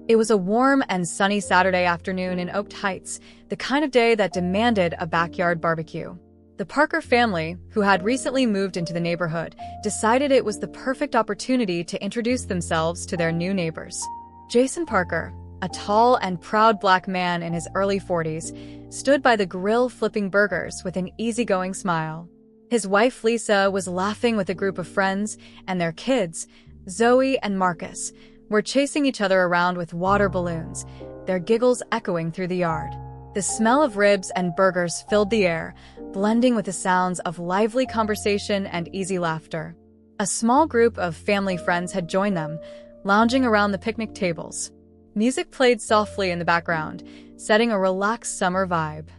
It was a warm and sunny Saturday afternoon in Oak Heights, the kind of day that demanded a backyard barbecue. The Parker family, who had recently moved into the neighborhood, decided it was the perfect opportunity to introduce themselves to their new neighbors. Jason Parker, a tall and proud black man in his early 40s, stood by the grill flipping burgers with an easygoing smile. His wife Lisa was laughing with a group of friends, and their kids, Zoe and Marcus, were chasing each other around with water balloons, their giggles echoing through the yard. The smell of ribs and burgers filled the air, blending with the sounds of lively conversation and easy laughter. A small group of family friends had joined them, lounging around the picnic tables. Music played softly in the background, setting a relaxed summer vibe.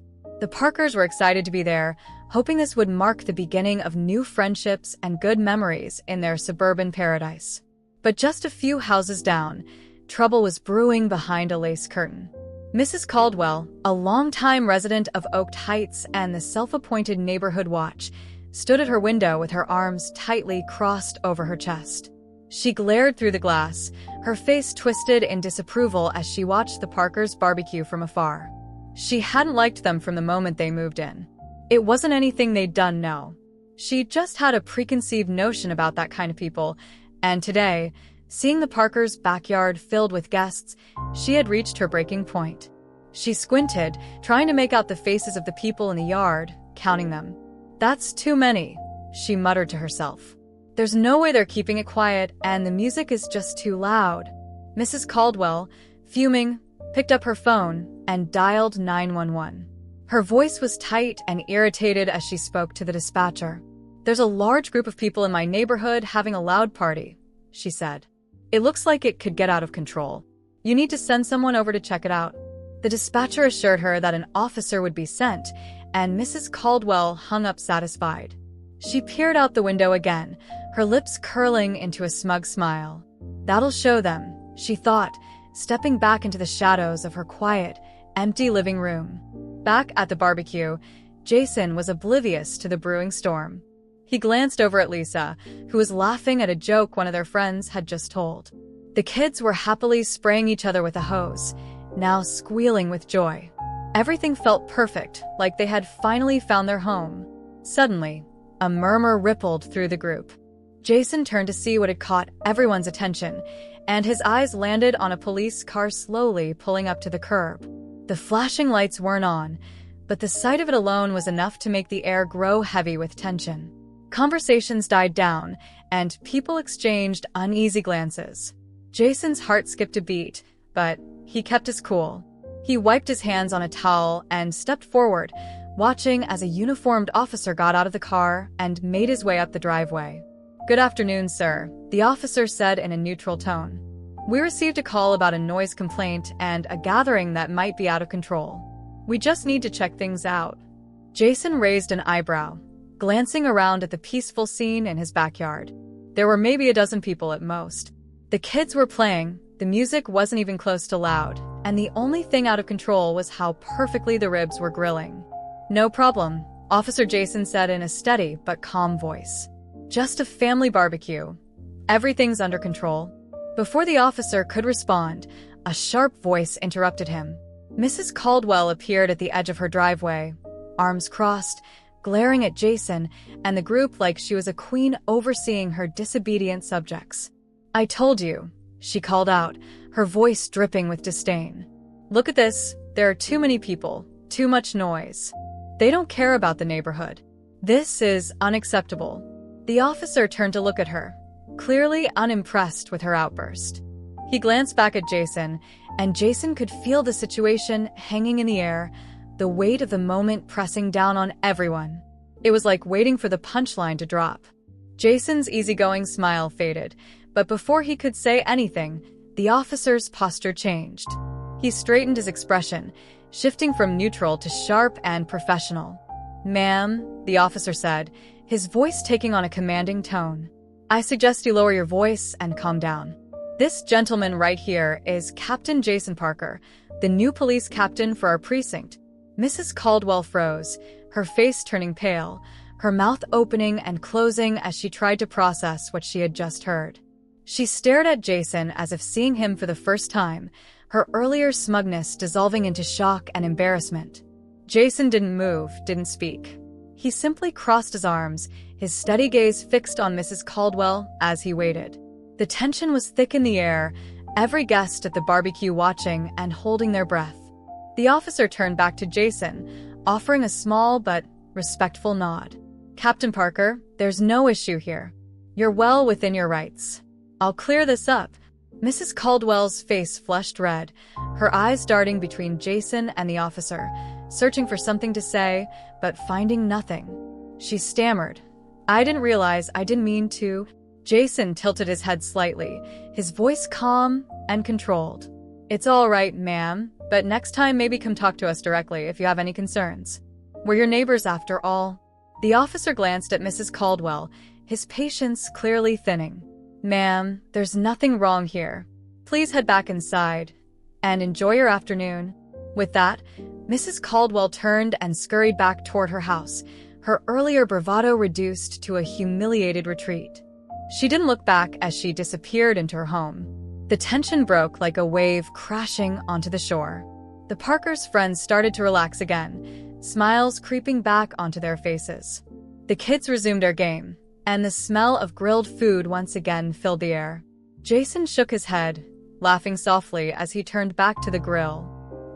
The Parkers were excited to be there, hoping this would mark the beginning of new friendships and good memories in their suburban paradise. But just a few houses down, trouble was brewing behind a lace curtain. Mrs. Caldwell, a longtime resident of Oak Heights and the self-appointed neighborhood watch, stood at her window with her arms tightly crossed over her chest. She glared through the glass, her face twisted in disapproval as she watched the Parkers barbecue from afar. She hadn't liked them from the moment they moved in. It wasn't anything they'd done, no. She just had a preconceived notion about that kind of people, and today, seeing the Parkers' backyard filled with guests, she had reached her breaking point. She squinted, trying to make out the faces of the people in the yard, counting them. "That's too many," she muttered to herself. "There's no way they're keeping it quiet, and the music is just too loud." Mrs. Caldwell, fuming, picked up her phone and dialed 911. Her voice was tight and irritated as she spoke to the dispatcher. "There's a large group of people in my neighborhood having a loud party," she said. "It looks like it could get out of control. You need to send someone over to check it out." The dispatcher assured her that an officer would be sent, and Mrs. Caldwell hung up satisfied. She peered out the window again, her lips curling into a smug smile. "That'll show them," she thought, stepping back into the shadows of her quiet, empty living room. Back at the barbecue, Jason was oblivious to the brewing storm. He glanced over at Lisa, who was laughing at a joke one of their friends had just told. The kids were happily spraying each other with a hose, now squealing with joy. Everything felt perfect, like they had finally found their home. Suddenly, a murmur rippled through the group. Jason turned to see what had caught everyone's attention, and his eyes landed on a police car slowly pulling up to the curb. The flashing lights weren't on, but the sight of it alone was enough to make the air grow heavy with tension. Conversations died down, and people exchanged uneasy glances. Jason's heart skipped a beat, but he kept his cool. He wiped his hands on a towel and stepped forward, watching as a uniformed officer got out of the car and made his way up the driveway. "Good afternoon, sir," the officer said in a neutral tone. "We received a call about a noise complaint and a gathering that might be out of control. We just need to check things out." Jason raised an eyebrow, glancing around at the peaceful scene in his backyard. There were maybe a dozen people at most. The kids were playing, the music wasn't even close to loud, and the only thing out of control was how perfectly the ribs were grilling. "No problem," Officer Jason said in a steady but calm voice. "Just a family barbecue. Everything's under control." Before the officer could respond, a sharp voice interrupted him. Mrs. Caldwell appeared at the edge of her driveway, arms crossed, glaring at Jason and the group like she was a queen overseeing her disobedient subjects. "I told you," she called out, her voice dripping with disdain. "Look at this, there are too many people, too much noise. They don't care about the neighborhood. This is unacceptable." The officer turned to look at her, clearly unimpressed with her outburst. He glanced back at Jason, and Jason could feel the situation hanging in the air, the weight of the moment pressing down on everyone. It was like waiting for the punchline to drop. Jason's easygoing smile faded, but before he could say anything, the officer's posture changed. He straightened his expression, shifting from neutral to sharp and professional. "Ma'am," the officer said, his voice taking on a commanding tone, "I suggest you lower your voice and calm down. This gentleman right here is Captain Jason Parker, the new police captain for our precinct." Mrs. Caldwell froze, her face turning pale, her mouth opening and closing as she tried to process what she had just heard. She stared at Jason as if seeing him for the first time, her earlier smugness dissolving into shock and embarrassment. Jason didn't move, didn't speak. He simply crossed his arms, his steady gaze fixed on Mrs. Caldwell as he waited. The tension was thick in the air, every guest at the barbecue watching and holding their breath. The officer turned back to Jason, offering a small but respectful nod. "Captain Parker, there's no issue here. You're well within your rights. I'll clear this up." Mrs. Caldwell's face flushed red, her eyes darting between Jason and the officer, searching for something to say, but finding nothing. She stammered, "I didn't realize, I didn't mean to." Jason tilted his head slightly, his voice calm and controlled. "It's all right, ma'am, but next time maybe come talk to us directly if you have any concerns. We're your neighbors after all." The officer glanced at Mrs. Caldwell, his patience clearly thinning. "Ma'am, there's nothing wrong here. Please head back inside and enjoy your afternoon." With that, Mrs. Caldwell turned and scurried back toward her house, her earlier bravado reduced to a humiliated retreat. She didn't look back as she disappeared into her home. The tension broke like a wave crashing onto the shore. The Parkers' friends started to relax again, smiles creeping back onto their faces. The kids resumed their game, and the smell of grilled food once again filled the air. Jason shook his head, laughing softly as he turned back to the grill.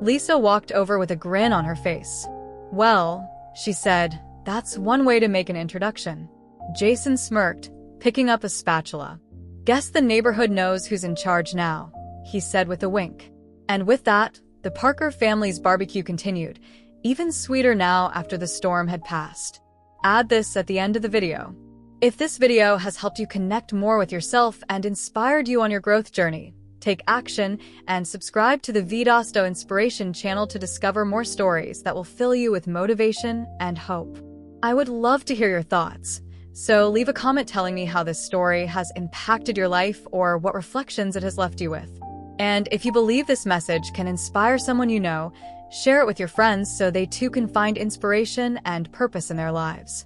Lisa walked over with a grin on her face. "Well," she said, "that's one way to make an introduction." Jason smirked, picking up a spatula. "Guess the neighborhood knows who's in charge now," he said with a wink. And with that, the Parker family's barbecue continued, even sweeter now after the storm had passed. Add this at the end of the video. If this video has helped you connect more with yourself and inspired you on your growth journey, take action and subscribe to the Vidas Inspiration channel to discover more stories that will fill you with motivation and hope. I would love to hear your thoughts, so leave a comment telling me how this story has impacted your life or what reflections it has left you with. And if you believe this message can inspire someone you know, share it with your friends so they too can find inspiration and purpose in their lives.